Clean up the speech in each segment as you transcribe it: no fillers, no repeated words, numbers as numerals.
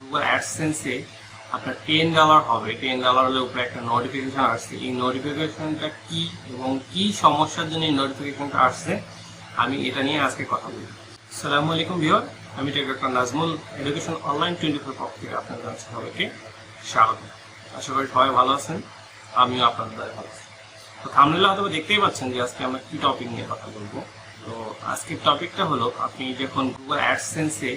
Google অ্যাডসেন্সে আপনার $10 হবে। $10 উপরে একটা নোটিফিকেশন আসছে। এই নোটিফিকেশনটা কি এবং কি সমস্যার জন্য এই নোটিফিকেশনটা আসছে আমি এটা নিয়ে আজকে কথা বলবো। আসসালামু আলাইকুম ভিউয়ার, আমি ডক্টর নাজমুল, এডুকেশন অনলাইন 24 পক্ষ থেকে আপনাদের কাছে সবাইকে স্বাগত। আশা করি সবাই ভালো আছেন, আমিও আপনাদের দ্বারা ভালো আছি। তো থাম্বনেলে হয়তো দেখতেই পাচ্ছেন যে আজকে আমরা কি টপিক নিয়ে কথা বলবো। তো আজকের টপিকটা হলো, আপনি যখন গুগল অ্যাডসেন্সে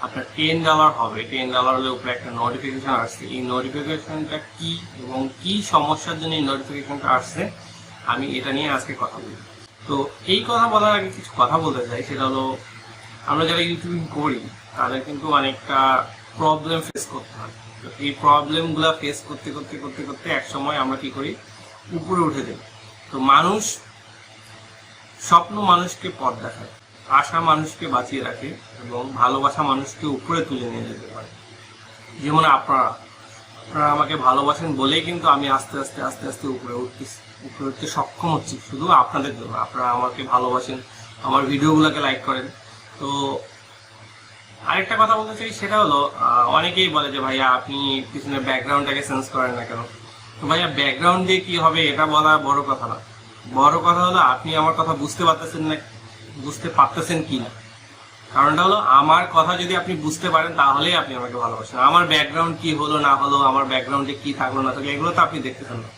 আপনার $10 হবে, $10 উপরে একটা নোটিফিকেশন আসছে। এই নোটিফিকেশনটা কি এবং কি সমস্যার জন্য এই নোটিফিকেশনটা আসছে আমি এটা নিয়ে আজকে কথা বলবো। তো এই কথা বলার আগে কিছু কথা বলতে চাই, সেটা হলো আমরা যারা ইউটিউবিং করি তাদের কিন্তু অনেকটা প্রবলেম ফেস করতে হয়। তো এই প্রবলেমগুলো ফেস করতে করতে করতে করতে এক সময় আমরা কি করি, উপরে উঠে যাই। তো স্বপ্ন মানুষকে পথ দেখায়, আশা মানুষকে বাঁচিয়ে রাখে এবং ভালোবাসা মানুষকে উপরে তুলে নিয়ে যেতে পারে। যেমন আপনারা আমাকে ভালোবাসেন বলেই কিন্তু আমি আস্তে আস্তে আস্তে আস্তে উপরে উঠতে সক্ষম হচ্ছি, শুধু আপনাদের জন্য। আপনারা আমাকে ভালোবাসেন, আমার ভিডিওগুলোকে লাইক করেন। তো আরেকটা কথা বলতে চাই, সেটা হলো অনেকেই বলে যে ভাইয়া আপনি পিছনের ব্যাকগ্রাউন্ডটাকে চেঞ্জ করেন না কেন। তো ভাইয়া ব্যাকগ্রাউন্ড দিয়ে কি হবে এটা বলা বড় কথা না। বড় কথা হলো আপনি আমার কথা বুঝতে পারতেছেন কি না। কারণটা হলো, আমার কথা যদি আপনি বুঝতে পারেন তাহলেই আপনি আমাকে ভালোবাসেন। আমার ব্যাকগ্রাউন্ড কি হলো না হলো, আমার ব্যাকগ্রাউন্ডে কি থাকলো না থাকলো, এগুলো তো আপনি দেখতেছেন না।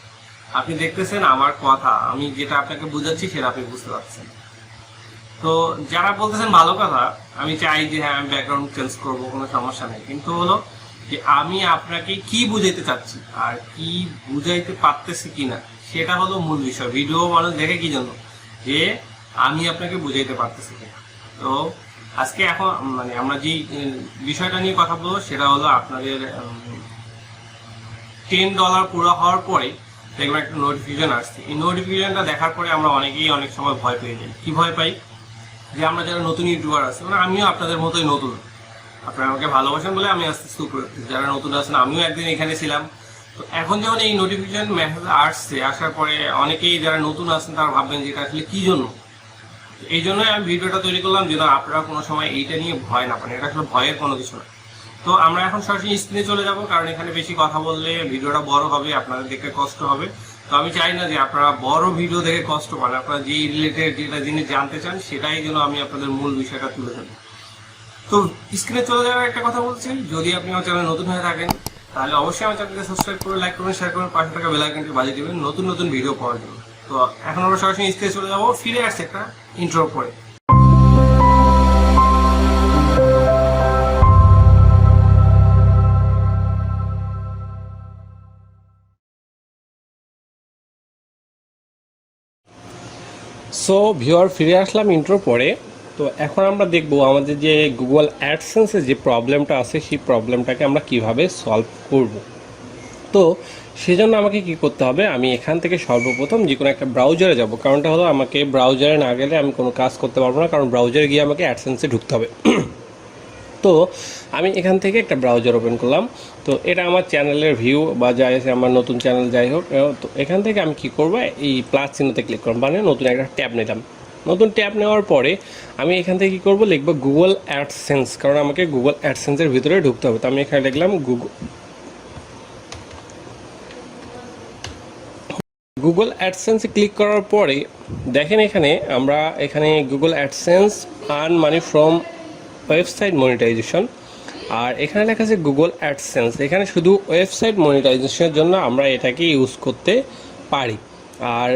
আপনি দেখতেছেন আমার কথা, আমি যেটা আপনাকে বুঝাচ্ছি সেটা আপনি বুঝতে পারছেন। তো যারা বলতেছেন ভালো কথা, আমি চাই যে হ্যাঁ আমি ব্যাকগ্রাউন্ড চেঞ্জ করবো, কোনো সমস্যা নেই। কিন্তু হলো যে আমি আপনাকে কি বুঝাইতে চাচ্ছি আর কি বুঝাইতে পারতেছি কিনা, সেটা হলো মূল বিষয়। ভিডিও মানুষ দেখে কি জন্য, যে আমি আপনাকে বুঝাইতে পারতেছি কিনা। তো আজকে এখন আমরা যে বিষয়টা নিয়ে কথা বলবো সেটা হলো, আপনাদের $10 পুরো হওয়ার পরে দেখবেন একটা নোটিফিকেশন আসছে। এই নোটিফিকেশনটা দেখার পরে আমরা অনেকেই অনেক সময় ভয় পেয়ে যাই। কি ভয় পাই? যে আমরা যারা নতুন ইউটিউবার আছে, আমিও আপনাদের মতোই নতুন, আপনারা আমাকে ভালোবাসেন বলে আমি আস্তে আস্তে উপরে উঠতেছি। যারা নতুন আছেন, আমিও একদিন এখানে ছিলাম। তো এখন যখন এই নোটিফিকেশন মেসেজ আসার পরে অনেকেই যারা নতুন আছেন তারা ভাববেন যে এটা আসলে কি জন্য। এই জন্যই আমি ভিডিওটা তৈরি করলাম, যেন আপনারা কোনো সময় এইটা নিয়ে ভয় না পান। এটা আসলে ভয়ের কোনো কিছু না। তো আমরা এখন সরাসরি স্ক্রিনে চলে যাব, কারণ এখানে বেশি কথা বললে ভিডিওটা বড় হবে, আপনাদের দেখতে কষ্ট হবে। তো আমি চাই না যে আপনারা বড় ভিডিও দেখে কষ্ট পান। আপনারা যেই রিলেটেড যেটা জিনিস জানতে চান সেটাই যেন আমি আপনাদের মূল বিষয়টা তুলে ধরি। তো স্ক্রিনে চলে যাওয়ার একটা কথা বলছি, যদি আপনি আমার চ্যানেল নতুন হয়ে থাকেন তাহলে অবশ্যই আমার চ্যানেলকে সাবস্ক্রাইব করে লাইক করবেন, শেয়ার করবেন, পাশে থাকা বেল আইকনটি বাজিয়ে দেবেন নতুন নতুন ভিডিও পাওয়ার জন্য। তো এখন আমরা সরাসরি স্ক্রিনে চলে যাবো, ফিরে আসছে একটা ইন্ট্রো পরে। সো ভিউয়ার, ফিরে আসলাম ইন্ট্রো পরে। তো এখন আমরা দেখব আমাদের যে গুগল অ্যাডসেন্সের যে প্রবলেমটা আছে সেই প্রবলেমটাকে আমরা কিভাবে সলভ করব। তো সেজন্য আমাকে কি করতে হবে, আমি এখান থেকে সর্বপ্রথম যে কোনো একটা ব্রাউজারে যাব। কারণটা হলো, আমাকে ব্রাউজারে না গেলে আমি কোনো কাজ করতে পারবো না, কারণ ব্রাউজারে গিয়ে আমাকে অ্যাডসেন্সে ঢুকতে হবে। তো আমি এখান থেকে একটা ব্রাউজার ওপেন করলাম। তো এটা আমার চ্যানেলের ভিউ বা যাই আছে, আমার নতুন চ্যানেল যাই হোক। তো এখান থেকে আমি কি করব, এই প্লাস চিহ্নতে ক্লিক করব, মানে নতুন একটা ট্যাব নিলাম। নতুন ট্যাব নেওয়ার পরে আমি এখান থেকে কী করবো, লিখব গুগল অ্যাডসেন্স, কারণ আমাকে গুগল অ্যাডসেন্সের ভিতরে ঢুকতে হবে। তো আমি এখানে লিখলাম গুগল অ্যাডসেন্সে ক্লিক করার পরে দেখেন এখানে Google AdSense earn money from website monetization, আর এখানে লেখা আছে গুগল অ্যাডসেন্স। এখানে শুধু ওয়েবসাইট মনিটাইজেশনের জন্য আমরা এটাকে ইউজ করতে পারি। আর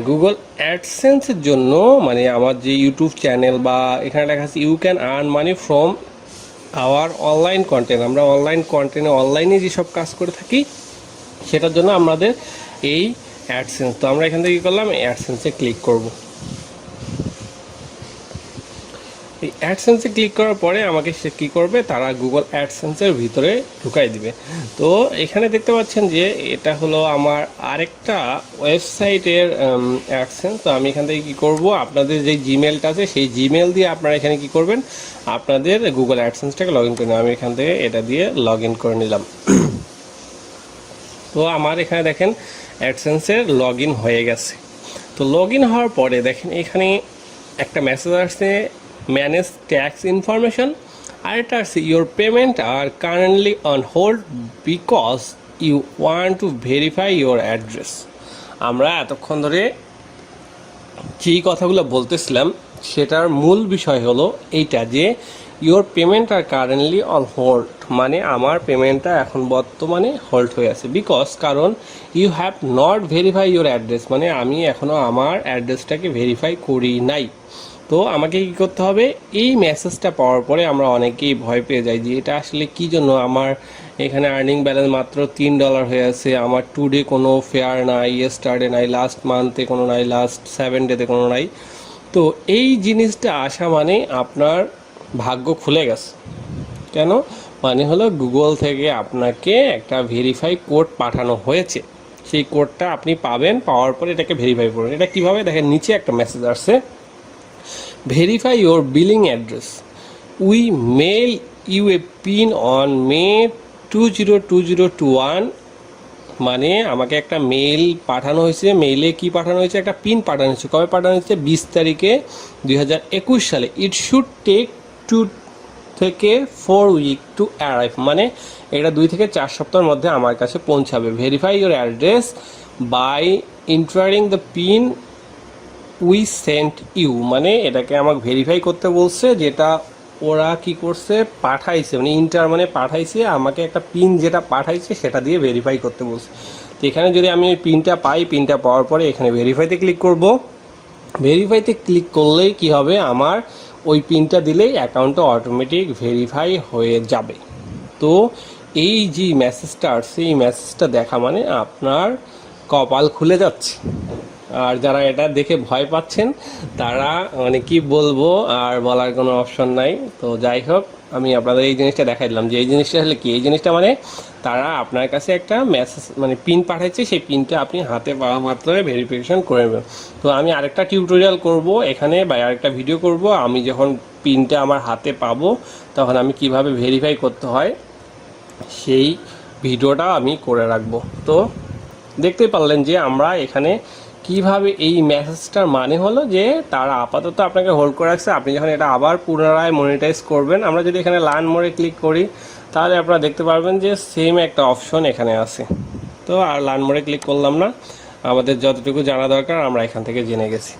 গুগল অ্যাডসেন্সের জন্য মানে আমার যে ইউটিউব চ্যানেল, বা এখানে লেখা আছে you can earn money from our online content, আমরা অনলাইনে যেসব কাজ করে থাকি সেটার জন্য আমাদের এই অ্যাডসেন্স। তো আমরা এখান থেকে কী করলাম, অ্যাডসেন্সে ক্লিক করব। এই অ্যাডসেন্সে ক্লিক করার পরে আমাকে সে কী করবে, তারা গুগল অ্যাডসেন্সের ভিতরে ঢুকাই দিবে। তো এখানে দেখতে পাচ্ছেন যে এটা হলো আমার আরেকটা ওয়েবসাইটের অ্যাডসেন্স। তো আমি এখান থেকে কী করব, আপনাদের যে জিমেলটা আছে সেই জিমেল দিয়ে আপনারা এখানে কী করবেন, আপনাদের গুগল অ্যাডসেন্সটাকে লগ ইন করে নেবেন। আমি এখান থেকে এটা দিয়ে লগ ইন করে নিলাম। তো আমার এখানে দেখেন অ্যাডসেন্সের লগ ইন হয়ে গেছে। তো লগ ইন হওয়ার পরে দেখেন এখানে একটা মেসেজ আসছে, ম্যানেজ ট্যাক্স ইনফরমেশন, আরেকটা আছে your payment are currently on hold because you want to verify your address. আমরা এতক্ষণ ধরে যেই কথাগুলো বলতেছিলাম সেটার মূল বিষয় হলো এইটা যে your payment are currently on hold, মানে আমার পেমেন্টটা এখন বর্তমানে হোল্ড হয়ে আছে বিকজ কারণ you have not verify your address, মানে আমি এখনও আমার অ্যাড্রেসটাকে ভেরিফাই করি নাই। তো আমাকে কী করতে হবে, এই মেসেজটা পাওয়ার পরে আমরা অনেকেই ভয় পেয়ে যাই যে এটা আসলে কী জন্য আমার এখানে আর্নিং ব্যালেন্স মাত্র $3 হয়ে আছে, আমার টুডে কোনো ফেয়ার নাই, ইয়েস্টারডে নাই, লাস্ট মান্থে কোনো নাই, লাস্ট 7 ডেতে কোনো নাই। তো এই জিনিসটা আসা মানে আপনার ভাগ্য খুলে গেছে। কেন? মানে হলো গুগল থেকে আপনাকে একটা ভেরিফাই কোড পাঠানো হয়েছে, সেই কোডটা আপনি পাবেন, পাওয়ার পরে এটাকে ভেরিফাই করবেন। এটা কীভাবে দেখেন, নিচে একটা মেসেজ আসছে, verify your billing address, we mail you a pin on May 202021। মানে আমাকে একটা মেইল পাঠানো হয়েছে, মেইলে কি পাঠানো হয়েছে, একটা পিন পাঠানো হয়েছে। কবে পাঠানো হয়েছে? 20 তারিখে 2021 সালে। ইট শুড টেক 2 থেকে 4 উইক টু অ্যারাইভ, মানে এটা 2 থেকে 4 সপ্তাহের মধ্যে আমার কাছে পৌঁছাবে। Verify your address by entering the pin we sent you, মানে এটাকে আমাকে ভেরিফাই করতে বলছে, যেটা ওরা কি করছে পাঠাইছে, মানে ইন্টার মানে পাঠাইছে আমাকে একটা পিন, যেটা পাঠাইছে সেটা দিয়ে ভেরিফাই করতে বলছে। তো এখানে যদি আমি পিনটা পাই, পিনটা পাওয়ার পরে এখানে ভেরিফাইতে ক্লিক করব। ভেরিফাইতে ক্লিক করলেই কি হবে, আমার ওই পিনটা দিলেই অ্যাকাউন্টটা অটোমেটিক ভেরিফাই হয়ে যাবে। তো এই যে মেসেজটা আসছে, এই মেসেজটা দেখা মানে আপনার কপাল খুলে যাচ্ছে। আর যারা এটা দেখে ভয় পাচ্ছেন তারা মানে কি বলবো, আর বলার কোনো অপশন নাই। তো যাই হোক, আমি আপনাদের এই জিনিসটা দেখাই দিলাম যে এই জিনিসটা আসলে কি। এই জিনিসটা মানে তারা আপনার কাছে একটা মেসেজ মানে পিন পাঠাচ্ছে, সেই পিনটা আপনি হাতে পাওয়া মাত্র ভেরিফিকেশন করে নেবেন। তো আমি আরেকটা টিউটোরিয়াল করব এখানে বা আরেকটা ভিডিও করব, আমি যখন পিনটা আমার হাতে পাবো তখন আমি কিভাবে ভেরিফাই করতে হয় সেই ভিডিওটা আমি করে রাখবো। তো দেখতেই পারলেন যে আমরা এখানে কিভাবে এই মেসেজটার মানে হলো যে তারা আপাতত আপনাকে হোল্ড করে রাখছে, আপনি যখন এটা আবার পুনরায় মনিটাইজ করবেন। আমরা যদি এখানে লার্ন মোডে ক্লিক করি তাহলে আপনারা দেখতে পারবেন যে সেম একটা অপশন এখানে আছে। তো আর লার্ন মোডে ক্লিক করলাম না, আমাদের যতটুকু জানা দরকার আমরা এখান থেকে জেনে গেছি।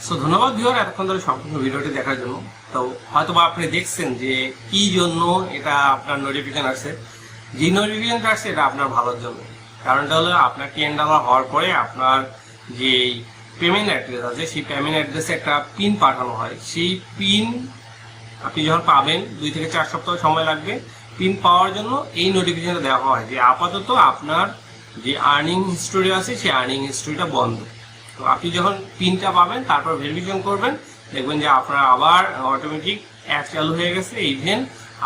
সো ধন্যবাদ ভিউয়ার এতক্ষণ ধরে সম্পূর্ণ ভিডিওটি দেখার জন্য। তো হয়তো বা আপনি দেখছেন যে কি জন্য এটা আপনার নোটিফিকেশন আসছে। যে নোটিফিকেশনটা আসছে এটা আপনার ভালোর জন্য। কারণটা হলো আপনার $10 হওয়ার পরে আপনার যে পেমেন্ট অ্যাড্রেস আছে সেই পেমেন্ট অ্যাড্রেসে একটা পিন পাঠানো হয়। সেই পিন আপনি যখন পাবেন 2 থেকে 4 সপ্তাহ সময় লাগবে। পিন পাওয়ার জন্য এই নোটিফিকেশনটা দেওয়া হয় যে আপাতত আপনার যে আর্নিং হিস্টোরি আছে সেই আর্নিং হিস্টোরিটা বন্ধ। তো আপনি যখন পিনটা পাবেন তারপর ভেরিফিকেশন করবেন, দেখবেন যে আপনার আবার অটোমেটিক অ্যাড চালু হয়ে গেছে। ইভেন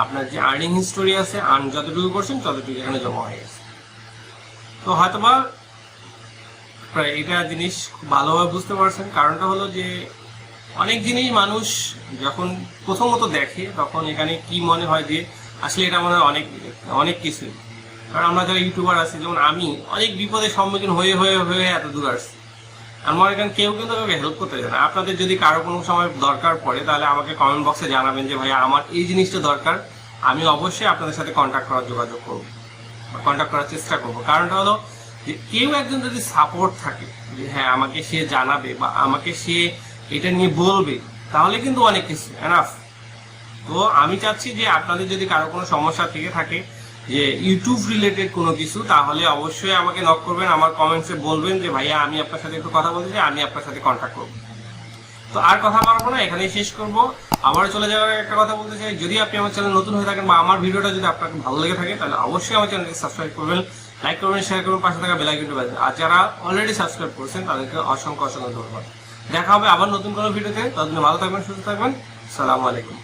আপনার যে আর্নিং হিস্টোরি আছে, আর্ন যতটুকু করছেন ততটুকু এখানে জমা হয়ে গেছে। তো হয়তোবা এটা জিনিস খুব ভালোভাবে বুঝতে পারছেন। কারণটা হলো যে অনেক জিনিস মানুষ যখন প্রথমত দেখে তখন এখানে কি মনে হয় যে আসলে এটা মনে হয় অনেক কিছু। কারণ আমরা যারা ইউটিউবার আছি, যেমন আমি অনেক বিপদের সম্মুখীন হয়ে হয়ে হয়ে এত দূর আসছি। আমার এখানে কেউ কিন্তু আমাকে হেল্প করতে চায় না। আপনাদের যদি কারো কোনো সময় দরকার পড়ে তাহলে আমাকে কমেন্ট বক্সে জানাবেন যে ভাইয়া আমার এই জিনিসটা দরকার, আমি অবশ্যই আপনাদের সাথে কন্ট্যাক্ট করার যোগাযোগ করবো, কন্ট্যাক্ট করার চেষ্টা করবো। কারণটা হলো যে কেউ একজন যদি সাপোর্ট থাকে যে হ্যাঁ আমাকে সে জানাবে বা আমাকে সে এটা নিয়ে বলবে, তাহলে কিন্তু অনেক কিছু এনাফ। তো আমি চাচ্ছি যে আপনাদের যদি কারো কোনো সমস্যা থেকে থাকে যে ইউটিউব রিলেটেড কোনো কিছু, তাহলে অবশ্যই আমাকে নক করবেন, আমার কমেন্টসে বলবেন যে ভাইয়া আমি আপনার সাথে একটু কথা বলতে চাই, আমি আপনার সাথে কন্ট্যাক্ট করবো। তো আর কথা বলবো না, এখানেই শেষ করবো। আবার চলে যাওয়ার একটা কথা বলতে চাই, যদি আপনি আমার চ্যানেল নতুন হয়ে থাকেন বা আমার ভিডিওটা যদি আপনাকে ভালো লেগে থাকে তাহলে অবশ্যই আমার চ্যানেলকে সাবস্ক্রাইব করবেন, লাইক করবেন, শেয়ার করবেন, পাশে থাকা বেল আইকনটি বাজাবেন। আর যারা অলরেডি সাবস্ক্রাইব করছেন তাদেরকে অসংখ্য ধন্যবাদ। দেখা হবে আবার নতুন কোনো ভিডিওতে। ততদিন ভালো থাকবেন, সুস্থ থাকবেন। আসসালামু আলাইকুম।